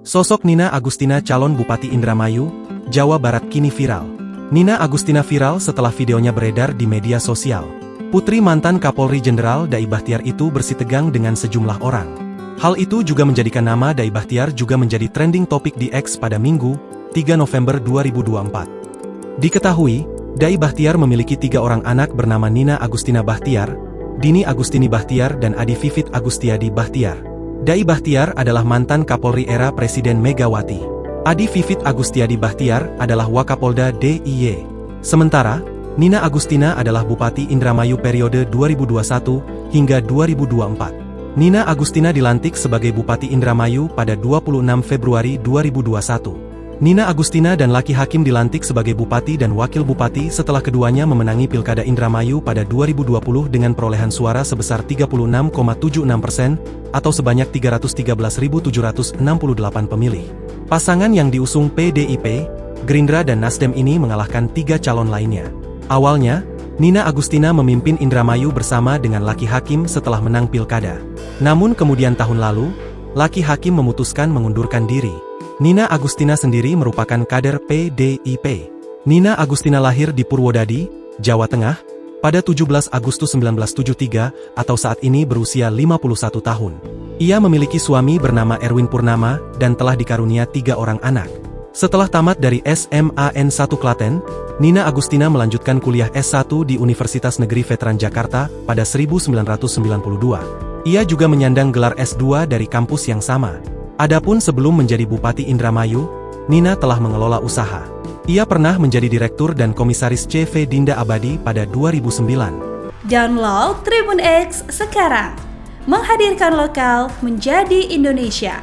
Sosok Nina Agustina calon Bupati Indramayu, Jawa Barat kini viral. Nina Agustina viral setelah videonya beredar di media sosial. Putri mantan Kapolri Jenderal Dai Bachtiar itu bersitegang dengan sejumlah orang. Hal itu juga menjadikan nama Dai Bachtiar juga menjadi trending topik di X pada Minggu, 3 November 2024. Diketahui, Dai Bachtiar memiliki 3 orang anak bernama Nina Agustina Bachtiar, Dini Agustini Bachtiar dan Adi Vivit Agustiadi Bachtiar. Dai Bachtiar adalah mantan Kapolri era Presiden Megawati. Adi Vivit Agustiadi Bachtiar adalah Wakapolda DIY. Sementara, Nina Agustina adalah Bupati Indramayu periode 2021 hingga 2024. Nina Agustina dilantik sebagai Bupati Indramayu pada 26 Februari 2021. Nina Agustina dan Laki Hakim dilantik sebagai Bupati dan Wakil Bupati setelah keduanya memenangi Pilkada Indramayu pada 2020 dengan perolehan suara sebesar 36,76% atau sebanyak 313.768 pemilih. Pasangan yang diusung PDIP, Gerindra dan Nasdem ini mengalahkan 3 calon lainnya. Awalnya, Nina Agustina memimpin Indramayu bersama dengan Laki Hakim setelah menang Pilkada. Namun kemudian tahun lalu, Laki Hakim memutuskan mengundurkan diri. Nina Agustina sendiri merupakan kader PDIP. Nina Agustina lahir di Purwodadi, Jawa Tengah, pada 17 Agustus 1973 atau saat ini berusia 51 tahun. Ia memiliki suami bernama Erwin Purnama dan telah dikarunia 3 orang anak. Setelah tamat dari SMA N1 Klaten, Nina Agustina melanjutkan kuliah S1 di Universitas Negeri Veteran Jakarta pada 1992. Ia juga menyandang gelar S2 dari kampus yang sama. Adapun sebelum menjadi Bupati Indramayu, Nina telah mengelola usaha. Ia pernah menjadi Direktur dan Komisaris CV Dinda Abadi pada 2009. Download Tribun X sekarang, menghadirkan lokal menjadi Indonesia.